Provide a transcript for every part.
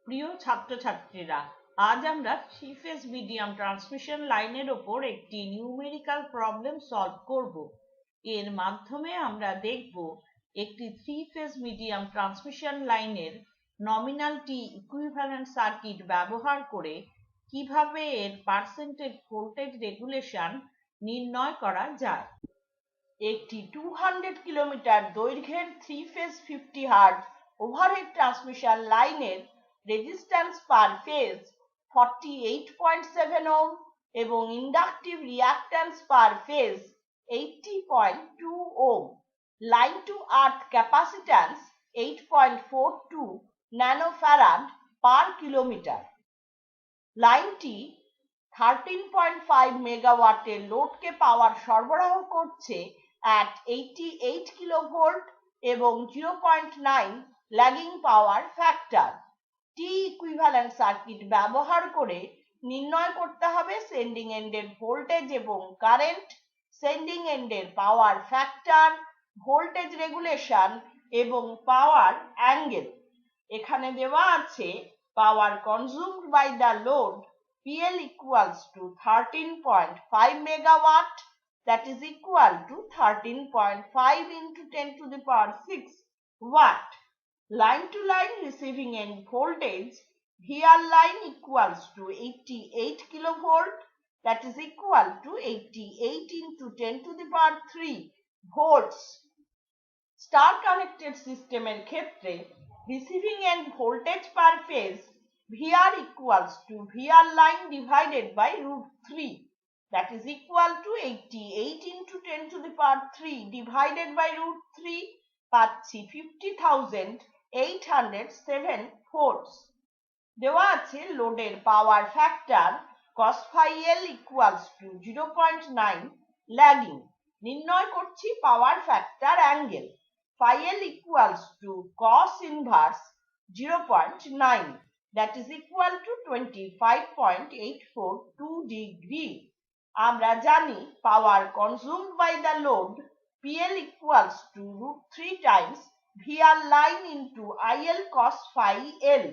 প্রিয় ছাত্রছাত্রীরা, আজ আমরা থ্রি ফেজ মিডিয়াম ট্রান্সমিশন লাইনের ওপর একটি নিউমেরিক্যাল প্রবলেম সলভ করব। এর মাধ্যমে আমরা দেখব একটি থ্রি ফেজ মিডিয়াম ট্রান্সমিশন লাইনের নমিনাল টি ইকুইভ্যালেন্ট সার্কিট ব্যবহার করে কিভাবে এর পার্সেন্টেজ ভোল্টেজ রেগুলেশন নির্ণয় করা যায়। একটি 200 কিলোমিটার দৈর্ঘ্যের three phase 50 hertz overhead transmission লাইনের রেজিস্ট্যান্স পার ফেজ 48.7 ওহম এবং inductive reactance per phase 80.2 ohm. Line to earth capacitance 8.42 nanofarad per kilometre. লাইনটি 13.5 মেগাওয়াটের লোডকে পাওয়ার সরবরাহ করছে at 88 কিলোভোল্ট এবং 0.9 lagging power factor. T equivalent circuit ব্যবহার করে নির্ণয় করতে হবে সেন্ডিং এন্ডের ভোল্টেজ এবং কারেন্ট, সেন্ডিং এন্ডের পাওয়ার ফ্যাক্টর, ভোল্টেজ রেগুলেশন এবং পাওয়ার অ্যাঙ্গেল। এখানে দেওয়া আছে power consumed by the load PL equals to 13.5 megawatt, that is equal to 13.5 into 10 to the power 6 watt. Line to line receiving end voltage VR line equals to 88 kilovolt, that is equal to 88 into 10 to the power 3 volts. Star connected system এর ক্ষেত্রে receiving end voltage per phase VR equals to VR line divided by √3, that is equal to 88 into 10 to the power 3 divided by √3, পাচ্ছি 50,807 volts। দেওয়া আছে লোডের পাওয়ার factor cos phi L equals to 0.9 lagging. নির্ণয় করছি power factor angle phi L equals to cos inverse 0.9, that is equal to 25.842 degree. আমরা জানি power consumed by the load PL equals to √3 times VR line into IL cos phi L.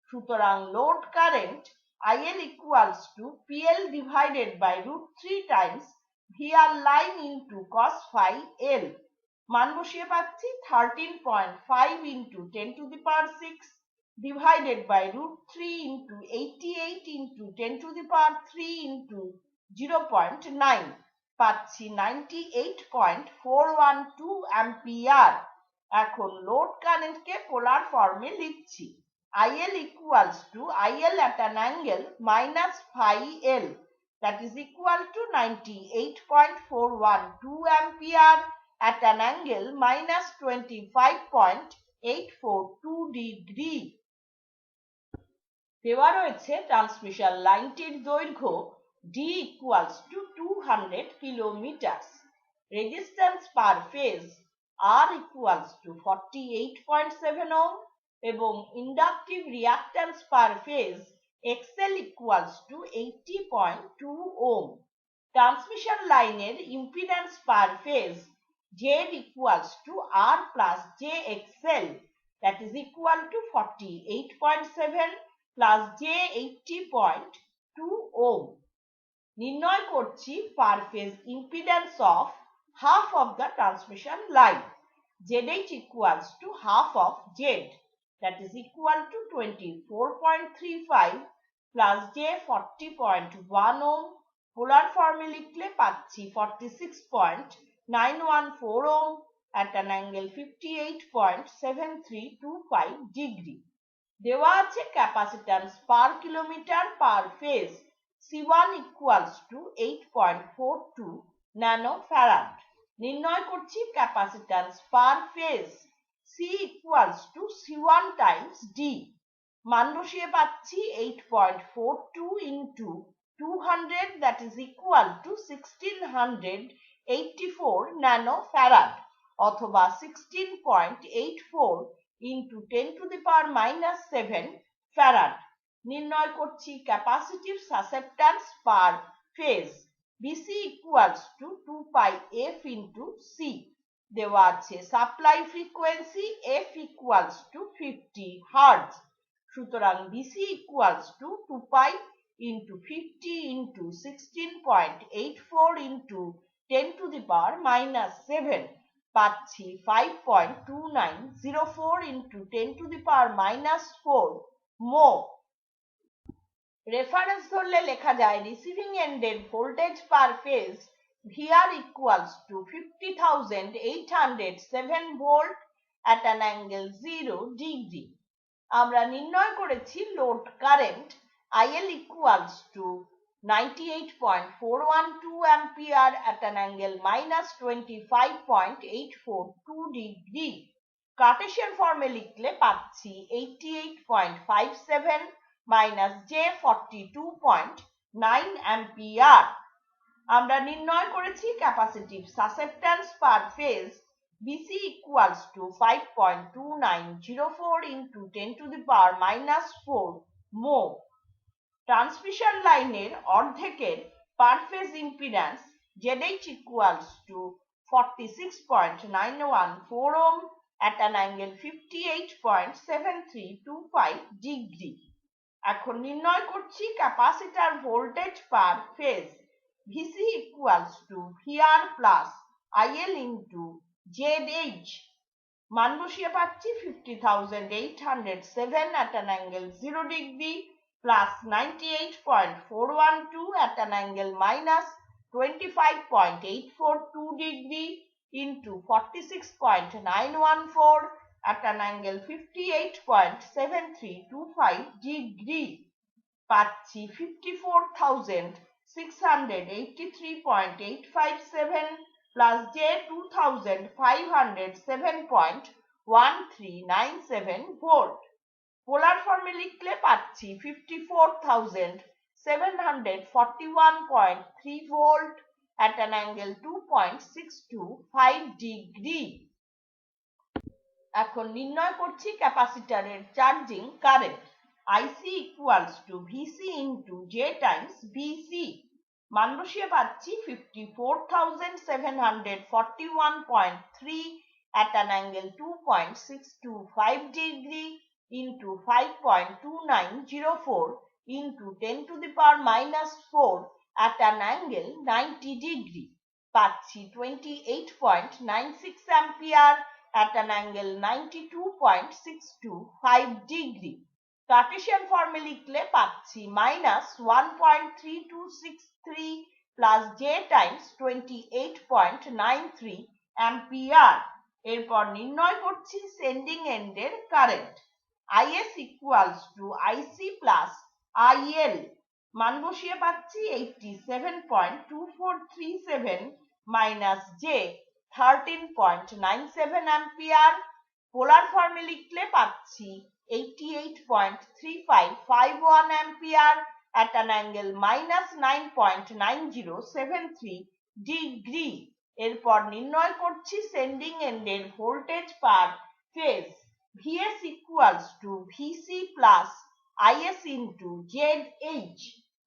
সুতরাং load current IL equals to PL divided by √3 times VR line into cos phi L. মান বসিয়ে পাচ্ছি 13.5 into 10 to the power 6 divided by √3 into 88 into 10 to the power 3 into 0.9, পাচ্ছি 98.412 ampere. এখন load কারেন্টকে পোলার ফর্মে লিখছি IL equals to IL at an angle minus phi L, that is equal to 98.412 ampere at an angle minus 25.842 degree. দেওয়া রয়েছে transmission লাইনটির দৈর্ঘ্য D equals to 200 kilometers, resistance per phase R equals to 48.7 ohm এবং inductive reactance per phase XL equals to 80.2 ohm. Transmission লাইনের impedance per phase Z equals to R plus JXL, that is equal to 48.7 plus J 80.2 ohm. নির্ণয় করছি পার phase impedance of half of the transmission line. ZH equals to half of Z, that is equal to 24.35 plus J 40.1 ohm. পোলার ফর্মে লিখলে পাচ্ছি 46.914 ohm at an angle 58.7325 degree. দেওয়া আছে capacitance per kilometre per phase C1 equals to 8.42 ন্যানোফ্যারাড। নির্ণয় করছি capacitance per phase C equals to C1 times D। মান বসিয়ে পাচ্ছি 8.42 into 200, that is equal to 1684 ন্যানোফ্যারাড অথবা 16.84 into 10 to the power minus 7 farad. নির্ণয় করছি capacitive susceptance per phase BC equals to 2 pi F into C। দেওয়া আছে supply frequency F equals to 50 hertz. সুতরাং BC equals to 2 pi into 50 into 16.84 into 10 to the power minus 7 পাচ্ছি 5.2904 into 10 to the power minus 4 mho। Reference ধরলে লেখা যায় receiving এন্ডের voltage per phase VR equals to 50,807 volt at an angle 0 degree। আমরা নির্ণয় করেছি load current IL equals to 98.412 ampere at an angle minus 25.842 degree। Cartesian ফর্মে লিখলে পাচ্ছি 88.57 minus J 42.9 ampere। আমরা নির্ণয় করেছি capacitive susceptance per phase BC equals to 5.2904 into 10 to the power minus 4 mho। Transmission লাইনের অর্ধেকের পার phase impedance ZH equals to 46.914 ohm at an angle 58.7325 degree। এখন নির্ণয় করছি capacitor voltage per phase VC equals to VR plus IL into ZH। মান বসিয়ে পাচ্ছি 50,807 at an angle 0 degree plus 98.412 at an angle minus 25.842 degree into 46.914 at an angle 58.7325 degree পাচ্ছি 54,683.857 plus J 2,507.1397 volt। পোলার ফর্মে লিখলে পাচ্ছি 54,741.3 volt at an angle 2.625 degree। এখন নির্ণয় করছি ক্যাপাসিটরের charging current IC equals to VC into J times BC। মান বসিয়ে পাচ্ছি 54,741.3 at an angle 2.625 degree into 5.2904 into 10 to the power minus 4 at an angle 90 degree পাচ্ছি 28.96 ampere at an angle 92.625 degree। Cartesian ফর্মে লিখলে পাচ্ছি minus 1.3263 plus J times 28.93 ampere। এরপর নির্ণয় করছি সেন্ডিং এন্ডের current IS equals to IC plus IL। মান বসিয়ে পাচ্ছি 87.2437 minus J 13.97 ampere। পোলার ফর্মে লিখলে পাচ্ছি 88.3551 ampere at an angle minus 9.9073 degree। এরপর নির্ণয় করছি সেন্ডিং এন্ডের voltage per phase VS equals to VC plus IS into ZH।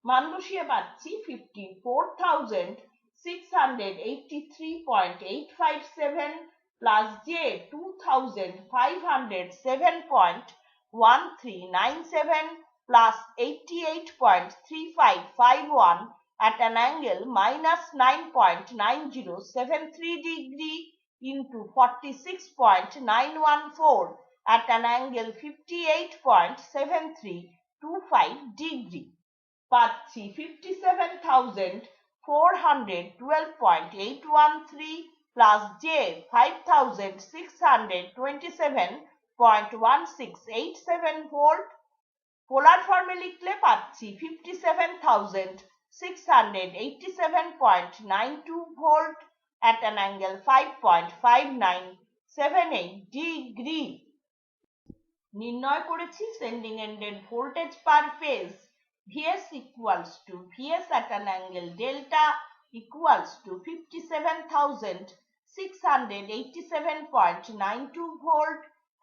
মান বসিয়ে পাচ্ছি 54,683.857 plus J 2,507.1397 plus 88.3551 at an angle minus 9.9073 degree into 46.914 at an angle 58.7325 degree পাচ্ছি 57,412.813 plus J 5,627.1687 volt। পোলার ফর্মে লিখলে পাচ্ছি 57,687.92 volt at an angle 5.5978 degree। নির্ণয় করেছি sending এন্ডের voltage per phase VS equals to VS at an angle delta equals to 57,687.92 volt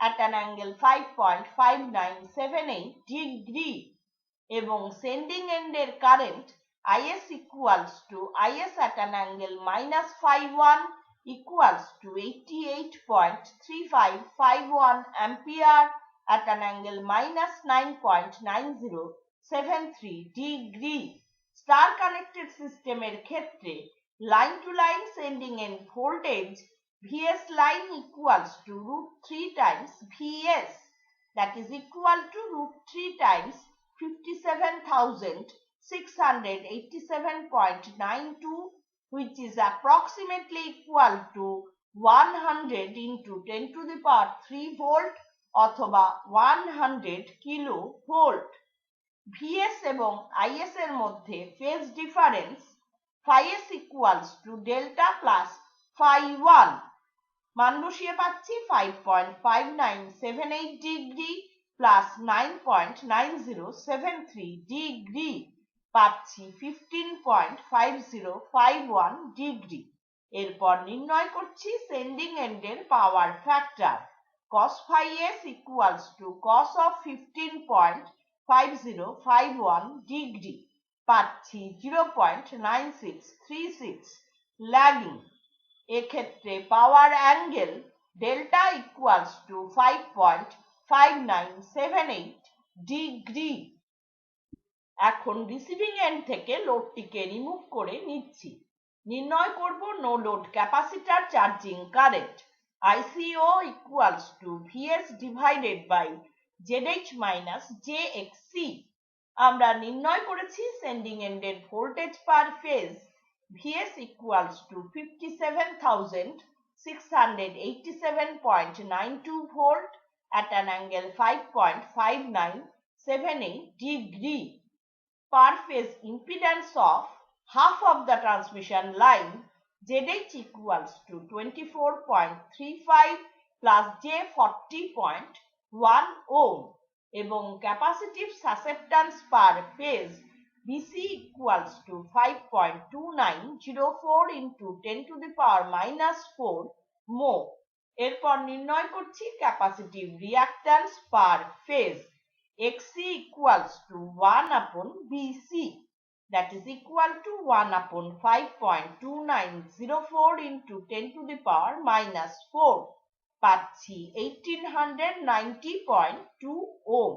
at an angle 5.5978 degree এবং sending এন্ডের current IS equals to IS at an angle minus 51 equals to 88.3551 ampere at an angle minus 9.9073 degree. Star connected systemer ক্ষেত্রে line to line sending end voltage Vs line equals to √3 times Vs, that is equal to √3 times 57,687.92, which is approximately equal to 100 into 10 to the power 3 volt অথবা 100 kilo volt. Vs এবং Is এর মধ্যে phase difference phi-s equals to delta plus phi1, মান বসিয়ে পাচ্ছি 5.5978 degree plus 9.9073 degree, পাচ্ছি 15.5051 degree. এরপর নির্ণয় করছি সেন্ডিং এন্ডের power factor cos phi-s equals to cos of 15.5051 degree, পাচ্ছি 0.9636। ল্যাগিং এক্ষেত্রে power angle delta equals to 5.5978 degree. এখন রিসিভিং এন্ড থেকে লোডটিকে রিমুভ করে নিচ্ছি। নির্ণয় করব no load capacitor charging current ICO equals to Vs divided by ZH minus JXC। আমরা নির্ণয় করেছি সেন্ডিং এন্ডের voltage per phase Vs equals to 57,687.92 volt at an angle 5.5978 degree. Per phase impedance of half of the transmission line ZH equals to 24.35 plus J 40.1 ohm এবং capacitive susceptance per phase BC equals to 5.2904 into 10 to the power minus 4 mho। এরপর নির্ণয় করছি capacitive reactance per phase XC equals to 1 upon BC, that is equal to 1 upon 5.2904 into 10 to the power minus 4, পাচ্ছি 1890.2 ohm।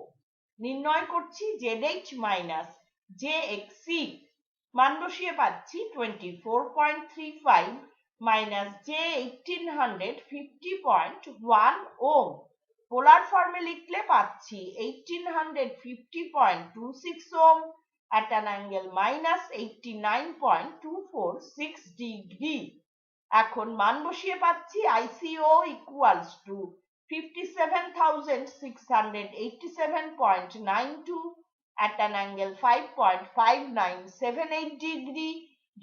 নির্ণয় করছি ZH minus JXC, মান বসিয়ে পাচ্ছি 24.35 minus J 1850.1 ohm। পোলার ফর্মে লিখলে পাচ্ছি 1850.26 ohm at an angle minus 89.246 degree। এখন মান বসিয়ে পাচ্ছি ICO equals to 57,687.92 at an angle 5.5978 degree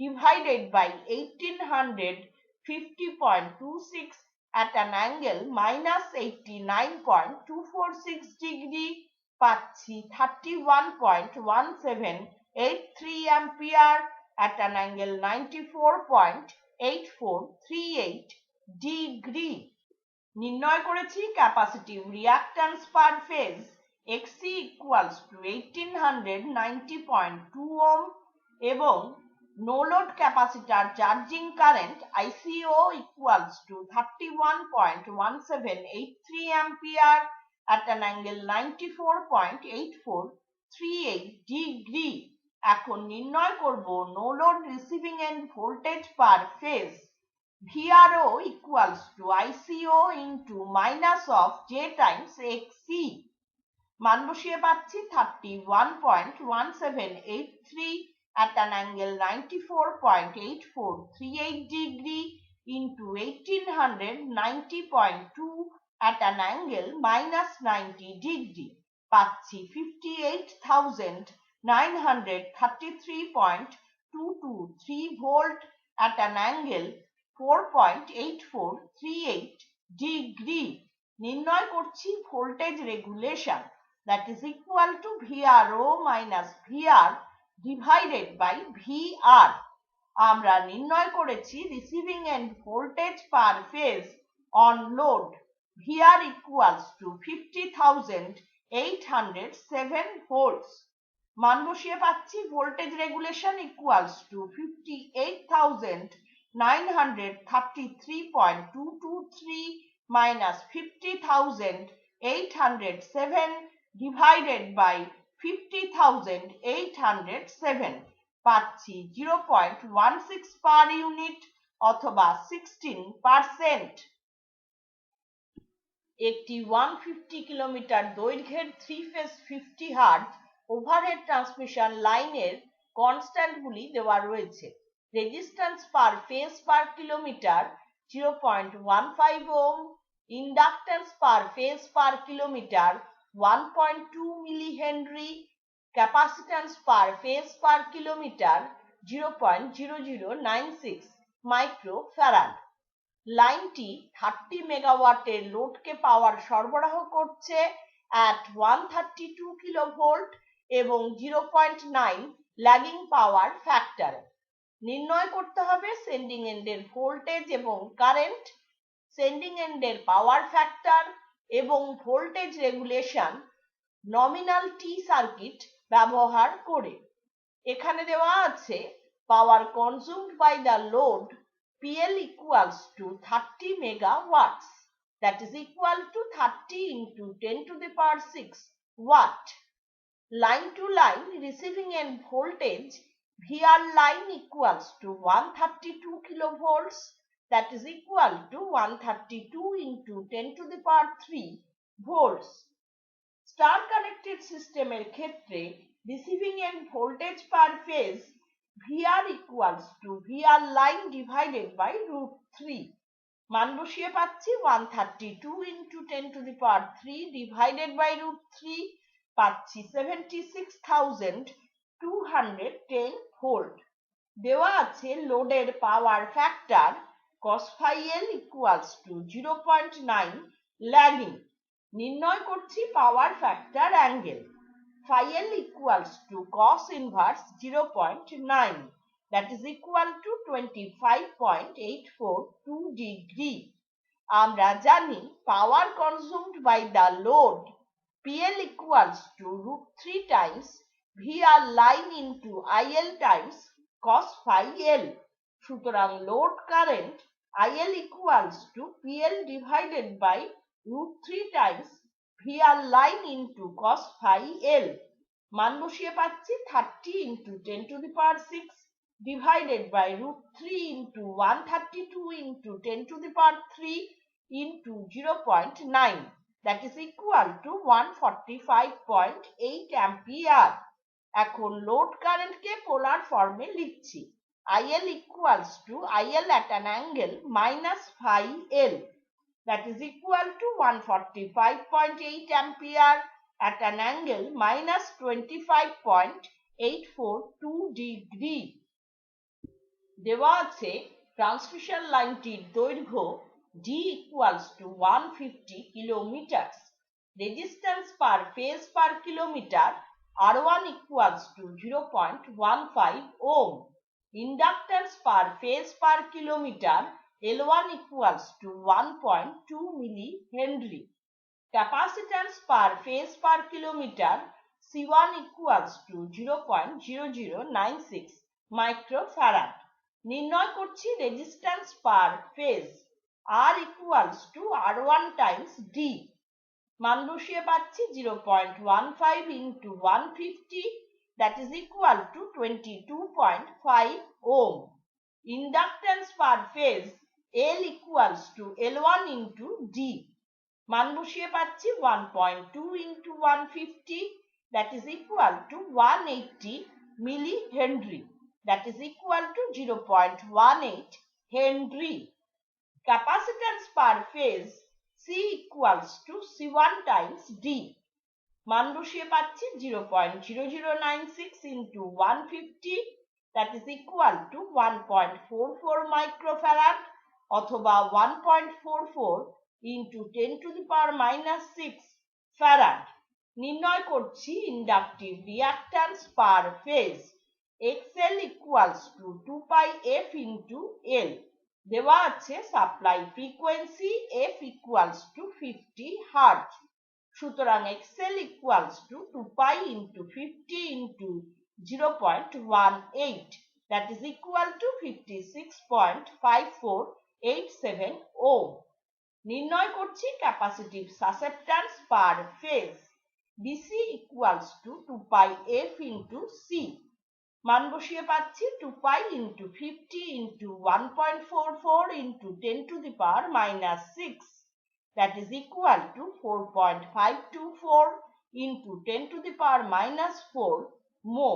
divided by 1850.26 at an angle minus 89.246 degree, পাচ্ছি 31.1783 ampere at an angle 94.8438 degree। নির্ণয় করেছি capacitive reactance per phase XC equals to 1890.2 ohm এবং no load capacitor charging current ICO equals to 31.1783 ampere at an angle 94.8438 degree। এখন নির্ণয় করব no load receiving end voltage per phase VRO equals to ICO into minus of J times XC, মান বসিয়ে পাচ্ছি 31.1783 at an angle 94.8438 degree into 1890.2 at an angle minus 90 degree, পাচ্ছি 58,933.223 volt at an angle 4.8438 degree। নির্ণয় করছি voltage regulation, that is equal to VRO minus VR divided by VR। আমরা নির্ণয় করেছি receiving end voltage per phase on load VR equals to 50,807 volts। মান বসিয়ে পাচ্ছি voltage regulation equals to 58,933.223 minus 50,000 807 divided by 50,807 পাচ্ছি 0.16 per unit অথবা 16%। একটি 150 kilometre দৈর্ঘ্যের 3 ফেজ 50 হার্জ ওভারহেড ট্রান্সমিশন লাইনের কনস্ট্যান্টগুলি দেওয়া রয়েছে। Resistance per phase per kilometre 0.15 ohm, inductance per phase per kilometre 1.2 milli henry, capacitance per phase per kilometre 0.0096 micro farad. লাইনটি 30 মেগাওয়াটের লোডকে পাওয়ার সরবরাহ করছে at 132 কিলোভোল্ট এবং 0.9 ল্যাগিং পাওয়ার ফ্যাক্টর। নির্ণয় করতে হবে সেন্ডিং এন্ডের ভোল্টেজ এবং কারেন্ট, সেন্ডিং এন্ডের পাওয়ার ফ্যাক্টর এবং voltage regulation nominal T circuit ব্যবহার করে। এখানে দেওয়া আছে power consumed by the load PL equals to 30 megawatts, that is equal to 30 into 10 to the power 6 watt. Line to line receiving end voltage VR line equals to 132 kilovolts, that is equal to 132 into 10 to the power 3 volts. Star connected system এর ক্ষেত্রে receiving end voltage per phase VR equals to VR line divided by √3. মান বসিয়ে পাচ্ছি 132 into 10 to the power 3 divided by √3 পাচ্ছি 76,210 volt. দেওয়া আছে লোডের পাওয়ার factor cos phi L equals to 0.9 lagging. নির্ণয় করছি power factor angle. phi L equals to cos inverse 0.9, that is equal to 25.842 degree. আমরা জানি power consumed by the load PL equals to √3 times VR line into IL times cos phi L. সুতরাং load current IL equals to PL divided by √3 times VR line into cos phi L. মান বসিয়ে পাচ্ছি 30 into 10 to the power 6 divided by √3 into 132 into 10 to the power 3 into 0.9, that is equal to 145.8 ampere. এখন load কারেন্টকে পোলার ফর্মে লিখছি। IL equals to IL at an angle minus phi L, that is equal to 145.8 ampere at an angle minus 25.842 degree. দেওয়া আছে transmission লাইনটির দৈর্ঘ্য D equals to 150 kilometers. Resistance per phase per kilometre R1 equals to 0.15 ohm. Inductance per phase per kilometre L1 equals to 1.2 milli henry. Capacitance per phase per kilometre C1 equals to 0.0096 microfarad. নির্ণয় করছি resistance per phase R equals to R1 times D. মান বসিয়ে পাচ্ছি 0.15 into 150, that is equal to 22.5 ohm. Inductance per phase L equals to L1 into D. মান বসিয়ে পাচ্ছি 1.2 into 150, that is equal to 180 milli henry, that is equal to 0.18 Henry. Capacitance per phase C equals to C1 times D. মান বসিয়ে পাচ্ছি 0.0096 into 150, that is equal to 1.44 microfarad অথবা 1.44 into 10 to the power minus 6 farad. নির্ণয় করছি inductive reactance per phase XL equals to 2 pi F into L. দেওয়া আছে supply frequency F equals to 50 Hz. সুতরাং XL equals to 2 pi into 50 into 0.18, that is equal to 56.5487 ohm. নির্ণয় করছি capacitive susceptance per phase. BC equals to 2 pi F into C. মান বসিয়ে পাচ্ছি 2 pi into 50 into 1.44 into 10 to the power minus 6, that is equal to 4.524 into 10 to the power minus 4 mho।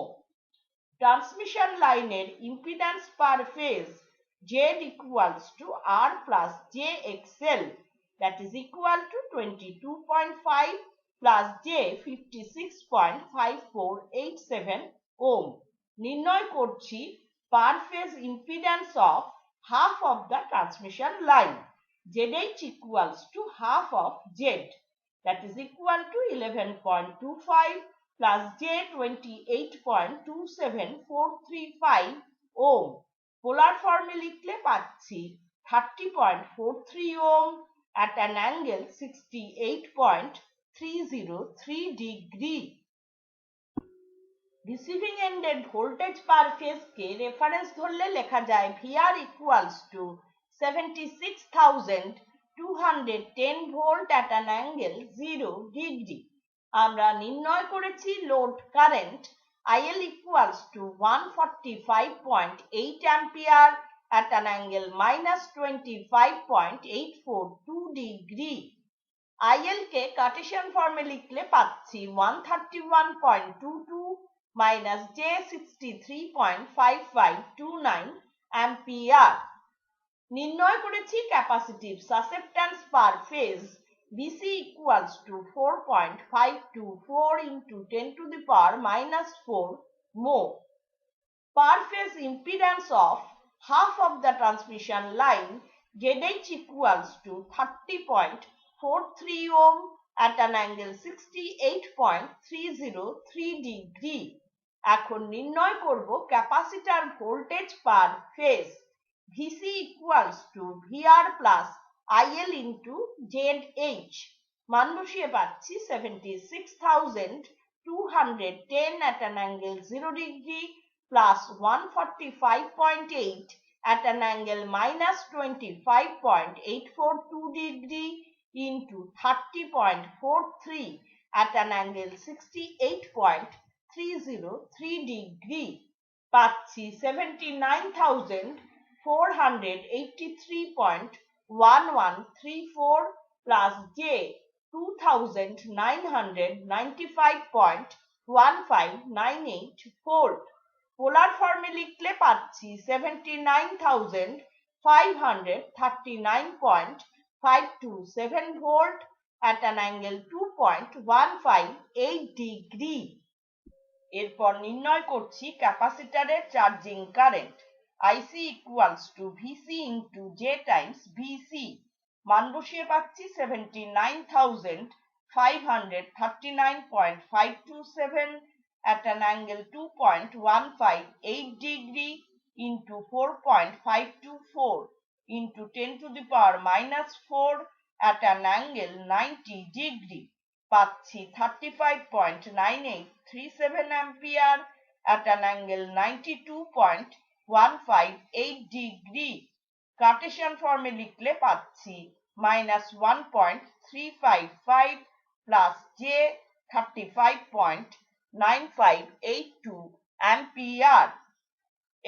Transmission লাইনের impedance per phase Z equals to R plus JXL, that is equal to 22.5 plus J 56.5487 ohm। নির্ণয় করছি পার phase impedance of half of the transmission line। ZH equals to half of Z, that is equal to 11.25 plus J 28.27435 ohm। পোলার ফর্মে লিখলে পাচ্ছি 30.43 ohm at an angle 68.303 degree। Receiving এন্ডের voltage per phase কে reference ধরলে লেখা যায় VR equals to 76,210 volt at an angle 0 degree। আমরা নির্ণয় করেছি load current IL equals to 145.8 ampere at an angle minus 25.842 degree। IL K Cartesian ফর্মে লিখলে পাচ্ছি 131.22 minus J 63.5529 ampere। নির্ণয় করেছি capacitive susceptance per phase BC equals to 4.524 into 10 to the power minus 4 mho। Per phase impedance of half of the transmission line ZH equals to 30.43 ohm at an angle 68.303 degree। এখন নির্ণয় করব capacitor voltage per phase VC equals to VR plus IL into ZH। মান বসিয়ে পাচ্ছি 76,210 at an angle 0 degree plus 145.8 at an angle minus 25.842 degree into 30.43 at an angle 68.303 degree। পাচ্ছি 79,483.1134 plus J 2,995.1598 volt. পোলার ফর্মে লিখলে পাচ্ছি 79,539.527 volt at an angle 2.158 degree. এরপর নির্ণয় করছি ক্যাপাসিটরের charging current IC equals to VC into J times VC। মান বসিয়ে পাচ্ছি 79,539.527 at an angle 2.158 degree into 4.524 into 10 to the power minus 4 at an angle 90 degree। পাচ্ছি 35.9837 ampere at an angle 92.158 degree। Cartesian ফর্মে লিখলে পাচ্ছি minus 1.355 plus J 35.9582 ampere।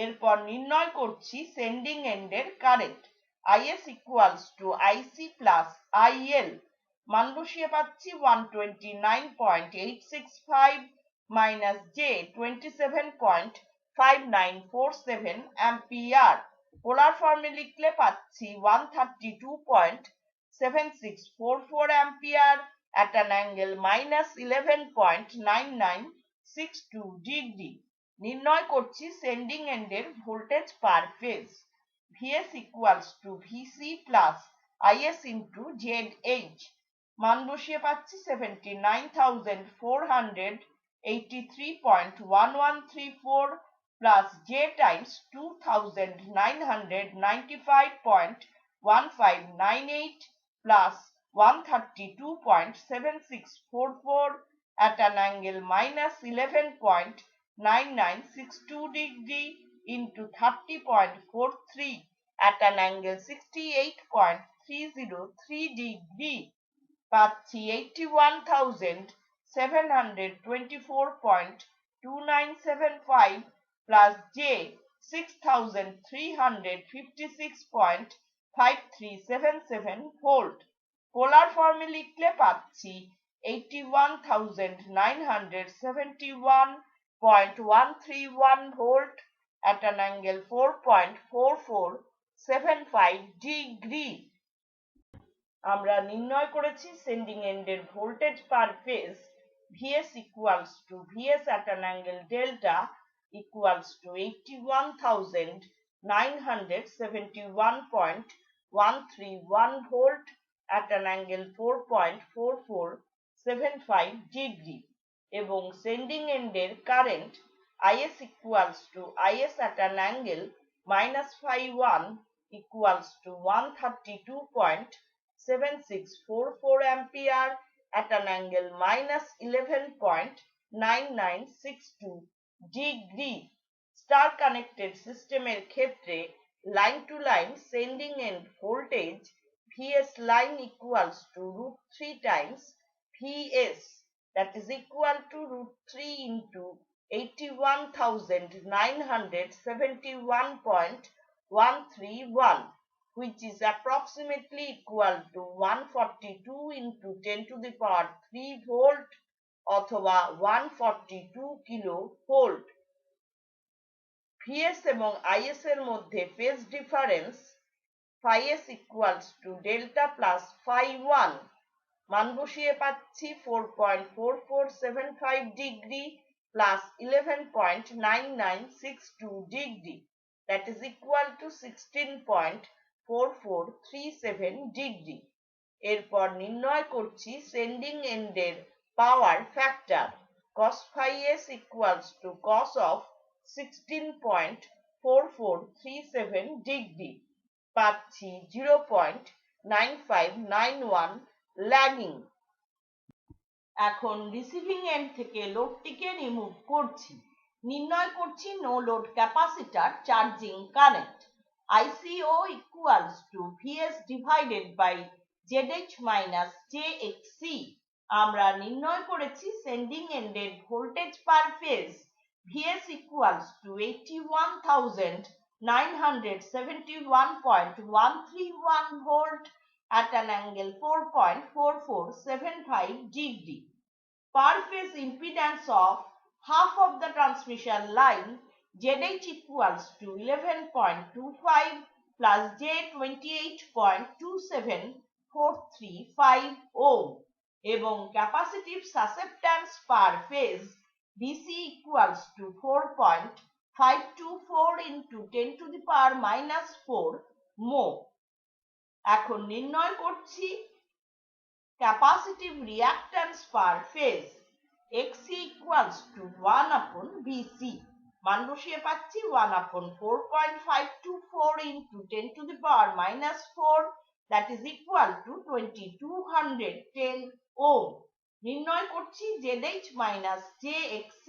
এরপর নির্ণয় করছি সেন্ডিং এন্ডের current IS equals to IC plus IL। মান বসিয়ে পাচ্ছি 129.865 minus J 27.5947 ampere। পোলার ফর্মে লিখলে পাচ্ছি 132.7644 ampere at an angle minus 11.9962 degree। নির্ণয় করছি সেন্ডিং এন্ডের voltage per phase VS equals to VC plus IS into ZH। মান বসিয়ে পাচ্ছি 79,483.1134 plus J times 2,995.1598 plus 132.7644 at an angle minus 11.9962 degree into 30.43 at an angle 68.303 degree, পাচ্ছি 81,724.2975 plus J 6,356.5377 volt. পোলার ফর্মে লিখলে পাচ্ছি 81,971.131 volt at an angle 4.4475 degree. আমরা নির্ণয় করেছি সেন্ডিং এন্ডের voltage per phase Vs equals to Vs at an angle delta equals to 81,971.131 volt at an angle 4.4475 degree এবং sending এন্ডের current Is equals to Is at an angle -phi1 equals to 132.7644 ampere at an angle -11.9962 degree. Star connected সিস্টেমের ক্ষেত্রে line to line sending end voltage Vs line equals to √3 times Vs, that is equal to √3 into 81,971.131, which is approximately equal to 142 into 10 to the power 3 volt অথবা 142 kilo volt. Vs এবং Is এর মধ্যে phase difference phi s equals to delta plus phi1, মান বসিয়ে পাচ্ছি 4.4475 degree plus 11.9962 degree, that is equal to 16.4437 degree. এরপর নির্ণয় করছি সেন্ডিং এন্ডের power factor cos phi s equals to cos of 16.4437 degree, পাচ্ছি 0.9591 ল্যাগিং। এখন রিসিভিং এন্ড থেকে লোডটিকে রিমুভ করছি। নির্ণয় করছি no load capacitor charging current ICO equals to Vs divided by ZH minus JXC। আমরা নির্ণয় করেছি সেন্ডিং এন্ডের voltage per phase Vs equals to 81,971.131 volt at an angle 4.4475 degree. Per phase impedance of half of the transmission line ZH equals to 11.25 plus J 28.27435 ohm এবং capacitive susceptance per phase BC equals to 4.524 into 10 to the power minus 4 mho। এখন নির্ণয় করছি capacitive reactance per phase XC equals to 1/BC, মান বসিয়ে পাচ্ছি 1/4.524 into 10 to the power minus 4, that is equal to 2210 ohm। নির্ণয় করছি ZH minus JXC,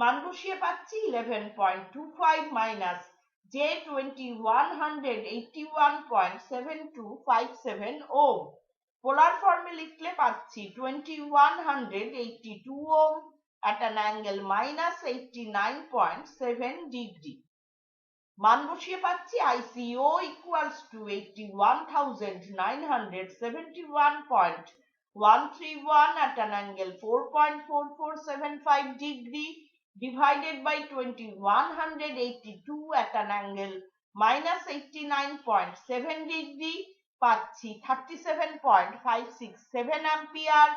মান বসিয়ে পাচ্ছি 11.25 minus J 2181.7257 ohm। পোলার ফর্মে লিখলে পাচ্ছি 2182 ohm at an angle -89.7 degree। মান বসিয়ে পাচ্ছি ICO equals to 81,971.131 at an angle 4.4475 degree divided by 2182 at an angle -89.7 degree, পাচ্ছি 37.567 ampere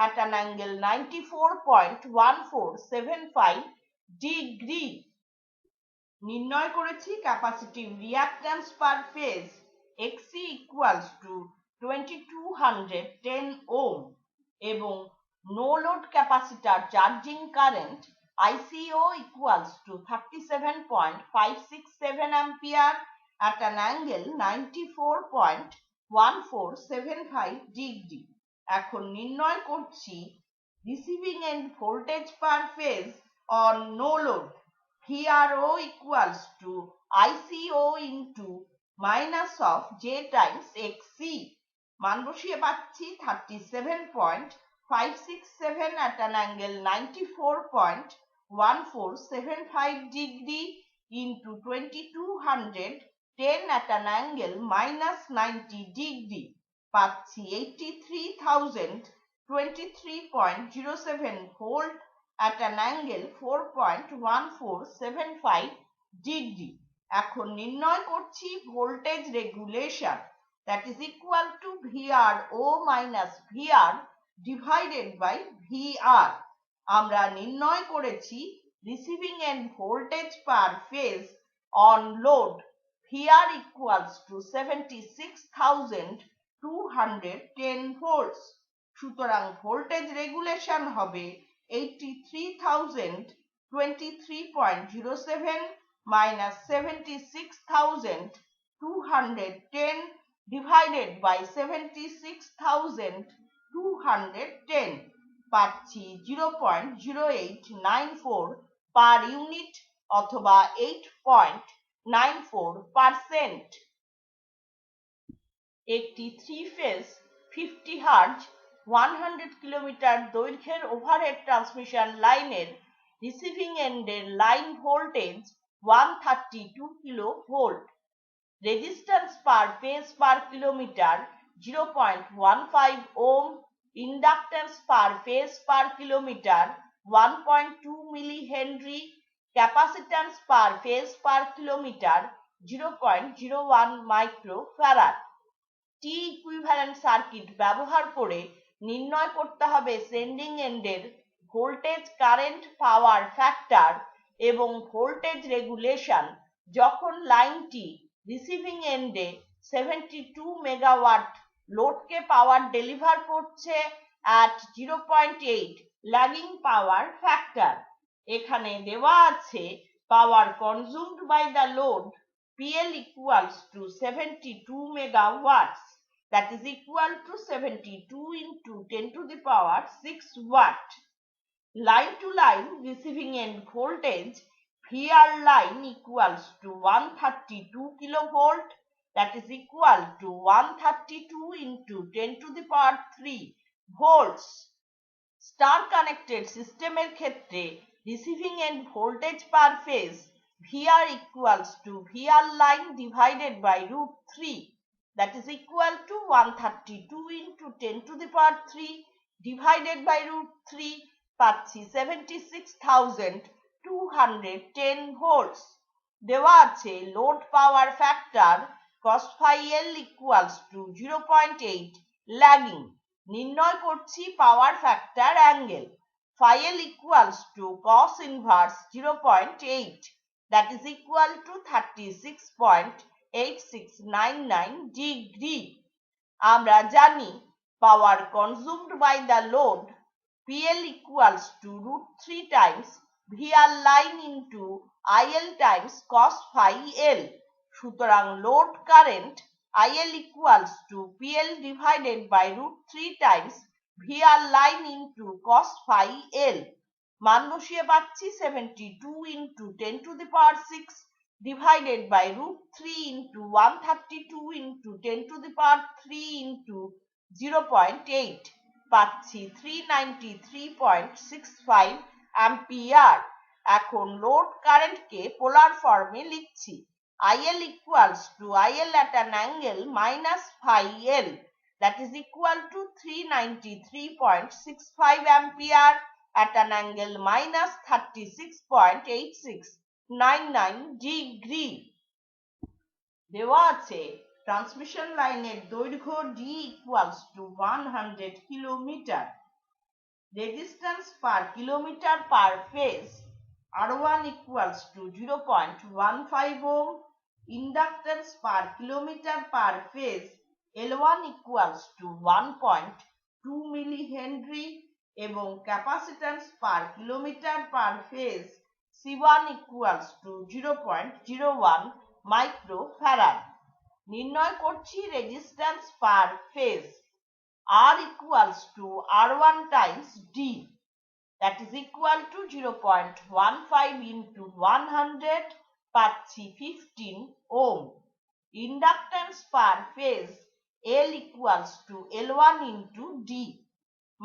at an angle 94.1475 degree। নির্ণয় করেছি capacitive reactance per phase XC equals to 2210 ohm এবং no load capacitor charging current ICO equals to 37.567 ampere at an angle 94.1475 degree। এখন নির্ণয় করছি receiving end voltage per phase on no load VRO equals to ICO into minus of j times xc, মান বসিয়ে পাচ্ছি 37.567 at an angle 94.1475 degree into 2210 at an angle minus 90 degree, পাচ্ছি 83,023.07 volt at an angle 4.1475 degree. এখন নির্ণয় করছি voltage regulation, that is equal to VRO minus VR divided by VR. আমরা নির্ণয় করেছি receiving end voltage per phase on load VR equals to 76,210 volts. সুতরাং voltage regulation হবে 83,023.07 minus 76,210 divided by 76,210, পাচ্ছি 0.0894 per unit অথবা 8.94%। একটি 3 ফেজ 50 হার্জ 100 কিলোমিটার দৈর্ঘ্যের ওভারহেড ট্রান্সমিশন লাইনের রিসিভিং এন্ডের line voltage 132 kilo volt, resistance per phase per kilometre 0.15 ohm, inductance per phase per kilometre 1.2 milli henry, capacitance per phase per kilometre 0.01 micro farad. T equivalent circuit ব্যবহার করে নির্ণয় করতে হবে sending এন্ডের voltage current power factor এবং voltage regulation যখন লাইনটি receiving এন্ডে 72 মেগাওয়াট লোডকে পাওয়ার ডেলিভার করছে at 0.8 ল্যাগিং পাওয়ার ফ্যাক্টর। এখানে দেওয়া আছে power consumed by the load PL equals to 72 megawatts, that is equal to 72 into 10 to the power 6 watt. Line to line receiving end voltage VR line equals to 132 kilovolt, that is equal to 132 into 10 to the power 3 volts. Star connected system এর ক্ষেত্রে receiving end voltage per phase VR equals to VR line divided by root 3, that is equal to 132 into 10 to the power 3 divided by root 3, পাচ্ছি 76,210 volts. দেওয়া আছে load power factor cos phi L equals to 0.8 lagging. নির্ণয় করছি power factor angle phi L equals to cos inverse 0.8, that is equal to 36.8699 degree. আমরা জানি power consumed by the load PL equals to root 3 times VR line into IL times cos phi L. সুতরাং load current IL equals to PL divided by root 3 times VR line into cos phi L. মান বসিয়ে পাচ্ছি 72 into 10 to the power 6 divided by root 3 into 132 into 10 to the power 3 into 0.8, পাচ্ছি 393.65 ampere. এখন load কারেন্টকে পোলার ফর্মে লিখছি IL equals to IL at an angle minus phi L, that is equal to 393.65 ampere at an angle minus 36.8699 degree. দেওয়া আছে transmission লাইনের দৈর্ঘ্য D equals to 100 kilometre, resistance per kilometre per phase R1 equals to 0.15 ohm, inductance per kilometre per phase L1 equals to 1.2 milli henry এবং capacitance per kilometre per phase C1 equals to 0.01 micro farad. নির্ণয় করছি resistance per phase R equals to R1 times D, that is equal to 0.15 into 100, পাচ্ছি 15 ohm। Inductance per phase L equals to L1 into D,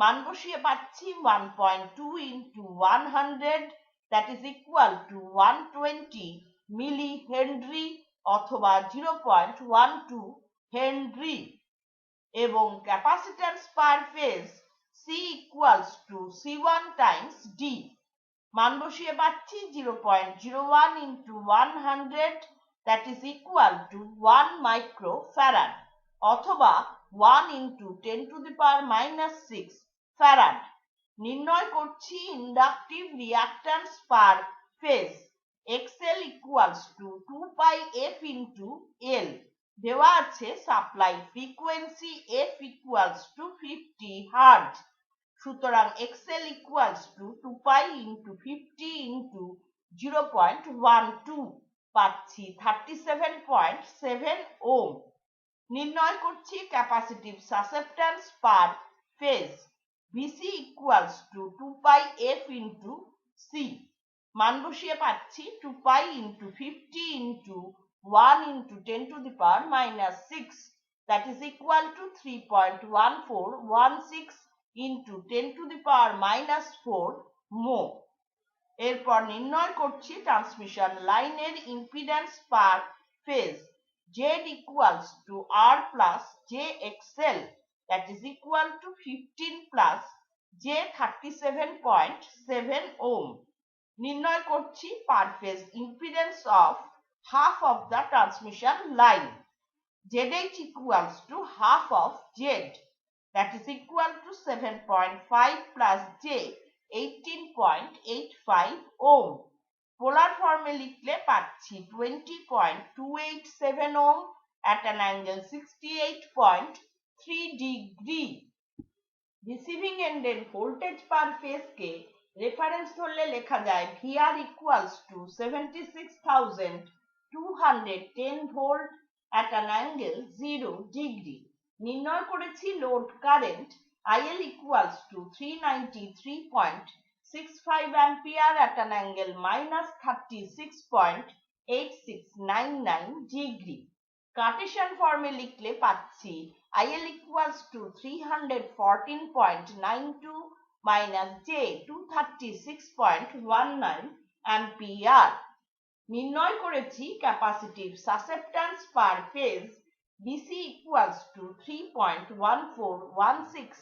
মান বসিয়ে পাচ্ছি 1.2 into 100, that is equal to 120 milli henry অথবা 0.12 henry, এবং capacitance per phase C equals to C1 times D, মান বসিয়ে পাচ্ছি 0.01 into 100, that is equal to 1 microfarad অথবা 1 into 10 to the power minus 6 farad। নির্ণয় করছি inductive reactance per phase XL equals to 2 pi f into L, দেওয়া আছে supply frequency f equals to 50 hertz. সুতরাং XL equals to 2 pi into 50 into 0.12, পাচ্ছি 37.7 ohm. নির্ণয় করছি capacitive susceptance per phase VC equals to 2 pi f into C, মান বসিয়ে পাচ্ছি 2 pi into 50 into 1 into 10 to the power minus 6, that is equal to 3.1416 into 10 to the power minus 4 mho। এরপর নির্ণয় করছি transmission লাইনের impedance per phase Z equals to R plus JXL, that is equal to 15 plus J 37.7 ohm। নির্ণয় করছি পার phase impedance of half of the transmission line ZH equals to half of Z, that is equal to 7.5 plus J 18.85 ohm। পোলার ফর্মে লিখলে পাচ্ছি 20.287 ohm at an angle 68.3 degree। Receiving এন্ডের voltage per phase কে reference ধরলে লেখা যায় VR equals to 76,210 volt at an angle 0 degree। নির্ণয় করেছি load current IL equals to 393.65 ampere at an angle minus 36.8699 degree। Kardashian ফর্মে লিখলে পাচ্ছি IL equals to 314.92 minus J 236.19 ampere। নির্ণয় করেছি capacitive susceptance per phase BC equals to 3.1416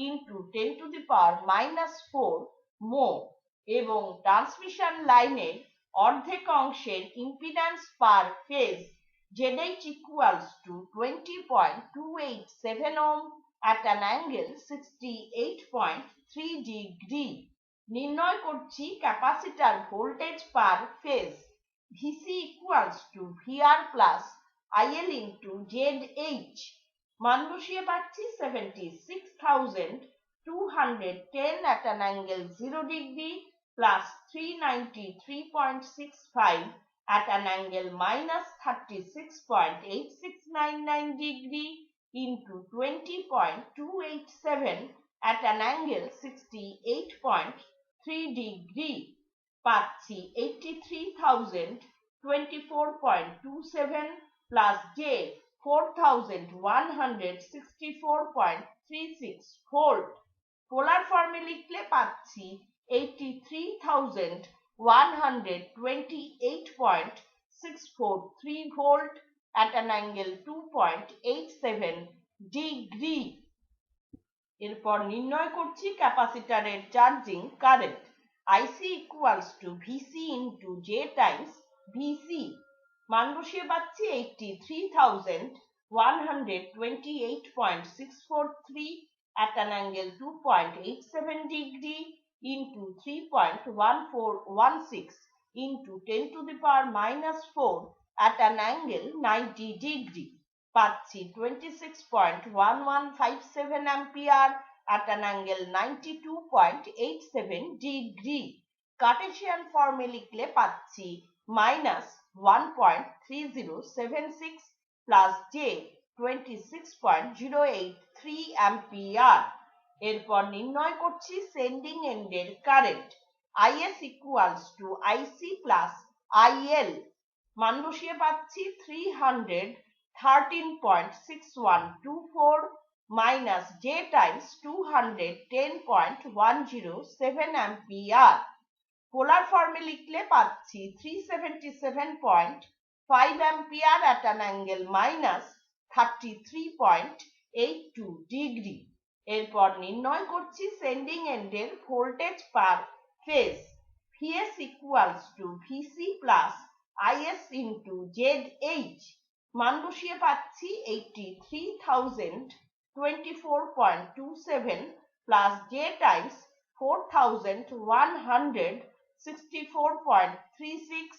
into 10 to the power minus 4 mho, এবং transmission লাইনের অর্ধেক অংশের impedance per phase ZH equals to 20.287 ohm at an angle 68.3 degree। নির্ণয় করছি capacitor voltage per phase VC equals to VR plus IL into ZH, মান বসিয়ে পাচ্ছি 76,210 at an angle 0 degree plus 393.65 at an angle minus 36.8699 degree into 20.287 at an angle 68.3 degree, পাচ্ছি 83,024.27 plus J 4,164.36 volt. পোলার ফর্মে লিখলে পাচ্ছি 83,128.643 volt at an angle 2.87 degree. এরপর নির্ণয় করছি ক্যাপাসিটরের charging current IC equals to VC into J times VC, মান বসিয়ে পাচ্ছি 83,128.643 at an angle 2.87 degree into 3.1416 into 10 to the power minus 4 at an angle 90 degree, পাচ্ছি 26.1157 ampere at an angle 92.87 degree। Kardashian ফর্মে লিখলে পাচ্ছি minus 1.3076 plus J 26.083 ampere। এরপর নির্ণয় করছি সেন্ডিং এন্ডের current IS equals to IC plus IL, মান বসিয়ে পাচ্ছি 300 13.6124 minus J times 210.107 ampere. পোলার ফর্মে লিখলে পাচ্ছি 377.5 ampere at an angle minus 33.82 degree. এরপর নির্ণয় করছি সেন্ডিং এন্ডের voltage per phase. Vs equals to Vc plus Is into ZH। মান বসিয়ে পাচ্ছি 83,024.27 plus J times 4,164.36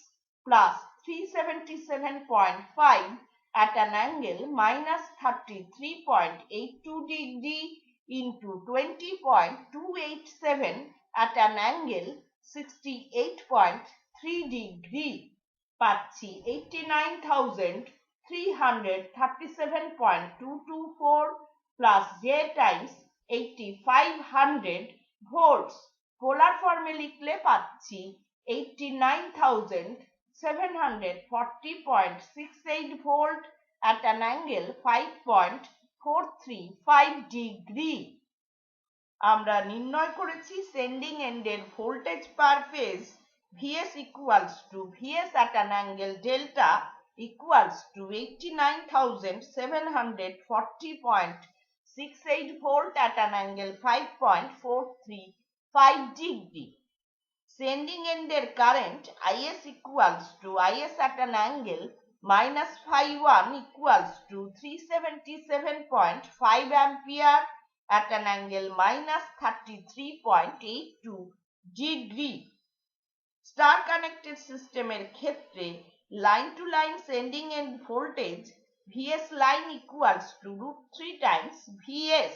plus 377.5 at an angle minus 33.82 degree into 20.287 at an angle 68.3 degree। পাচ্ছি 89,337.224 plus J times 8500 volts। পোলার ফর্মে লিখলে পাচ্ছি 89,740.68 volt at an angle 5.435 degree। আমরা নির্ণয় করেছি সেন্ডিং এন্ডের voltage per phase. Vs equals to Vs at an angle delta equals to 89,740.68 volt at an angle 5.435 degree। Sending এন্ডের current Is equals to Is at an angle minus phi1 equals to 377.5 ampere at an angle minus 33.82 degree। Star connected সিস্টেমের ক্ষেত্রে line to line sending end voltage Vs line equals to √3 times Vs,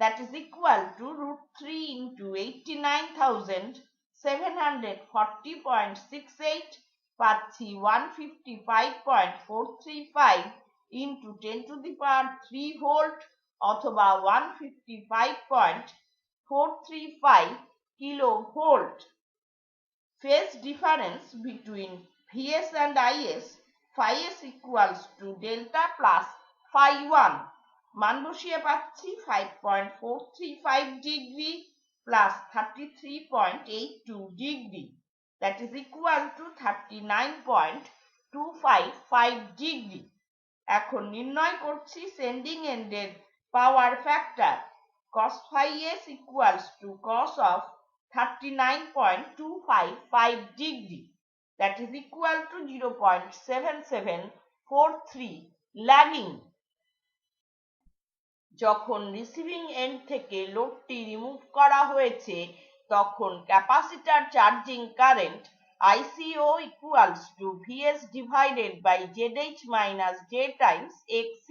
that is equal to √3 into 89,740.68 পাচ্ছি 155.435 into 10 to the power 3 volt অথবা 155.435 kilovolt। Phase difference between Vs and Is, phi s equals to delta plus phi1। মান বসিয়ে পাচ্ছি 5.435 degree plus 33.82 degree, that is equal to 39.255 degree। এখন নির্ণয় করছি sending এন্ডের power factor. cos phi s equals to cos of 39.255 degree, that is equal to 0.7743 lagging। যখন receiving end থেকে লোডটি রিমুভ করা হয়েছে তখন capacitor charging current ICO equals to Vs divided by ZH minus J times XC।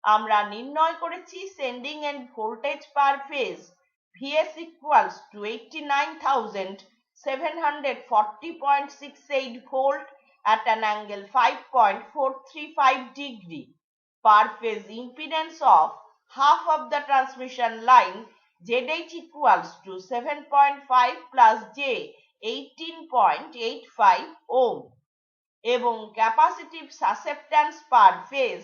আমরা নির্ণয় করেছি sending end voltage per phase. Vs equals to 89,740.68 volt at an angle 5.435 degree। Per phase impedance of half of the transmission line ZH equals to 7.5 plus J 18.85 ohm এবং capacitive susceptance per phase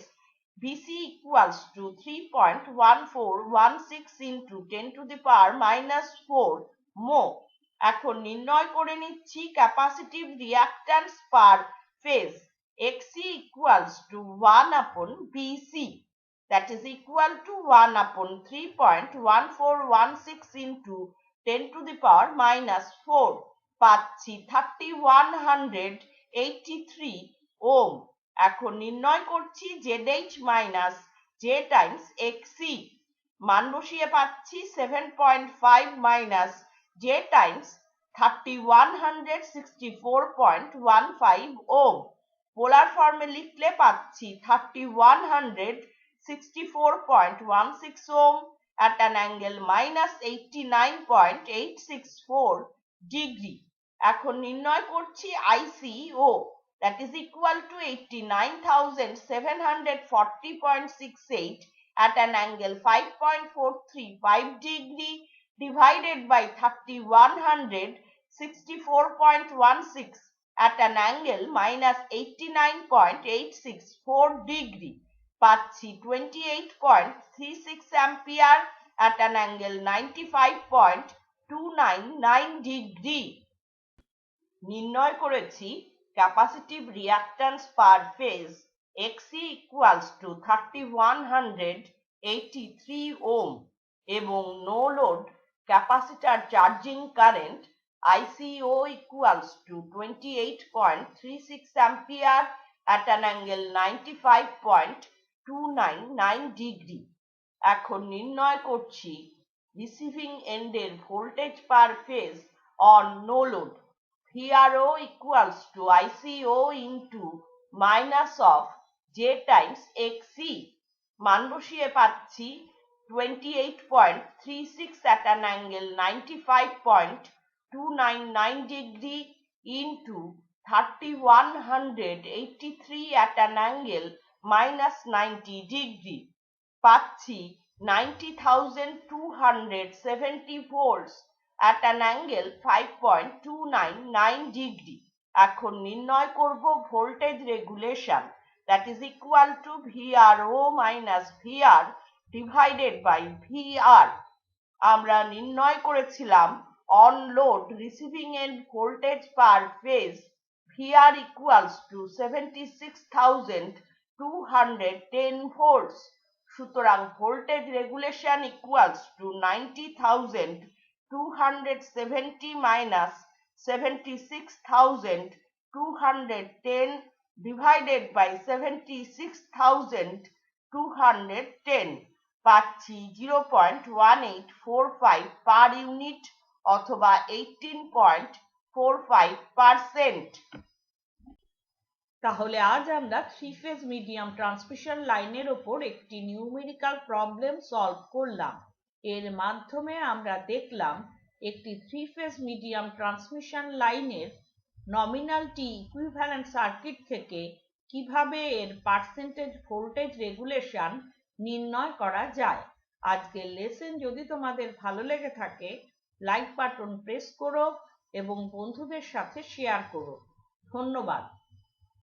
Vc equals to 3.1416 into 10 to the power minus 4 mho। এখন নির্ণয় করে নিচ্ছি capacitive reactance per phase. Xc equals to 1 upon Vc, that is equal to 1 upon 3.1416 into 10 to the power minus 4। পাচ্ছি 3183 ohm। এখন নির্ণয় করছি ZH minus J times XC। মান বসিয়ে পাচ্ছি 7.5 minus J times 3164.15 ohm। পোলার ফর্মে লিখলে পাচ্ছি 3164.16 ohm at an angle minus 89.864 degree। এখন নির্ণয় করছি ICO, that is equal to 89,740.68 at an angle 5.435 degree divided by 3164.16 at an angle minus 89.864 degree পাচ্ছি 28.36 ampere at an angle 95.299 degree। নির্ণয় করেছি capacitive reactance per phase XC equals to 3183 ohm এবং no load capacitor charging current ICO equals to 28.36 ampere at an angle 95.299 degree। এখন নির্ণয় করছি receiving এন্ডের voltage per phase on no load VRO equals to ICO into minus of J times XC। মান বসিয়ে পাচ্ছি 28.36 at an angle 95.299 degree into 3183 at an angle minus 90 degree পাচ্ছি 90,270 volts at an angle 5.299 degree। এখন নির্ণয় করব voltage regulation that is equal to VRO minus VR divided by VR। আমরা নির্ণয় করেছিলাম on load receiving end voltage per phase VR equals to 76,210 volts। সুতরাং voltage regulation equals to 90,270 minus 76,210 divided by 76,210 পাচ্ছি 0.1845 per unit অথবা 18.45%। তাহলে আজ আমরা three phase medium transmission লাইনের ওপর একটি নিউমেরিক্যাল প্রবলেম সলভ করলাম। এর মাধ্যমে আমরা দেখলাম একটি থ্রি ফেজ মিডিয়াম ট্রান্সমিশন লাইনের নমিনালটি ইকুইভ্যালেন্ট সার্কিট থেকে কিভাবে এর পার্সেন্টেজ ভোল্টেজ রেগুলেশন নির্ণয় করা যায়। আজকের লেসন যদি তোমাদের ভালো লেগে থাকে লাইক বাটন প্রেস করো এবং বন্ধুদের সাথে শেয়ার করো। ধন্যবাদ।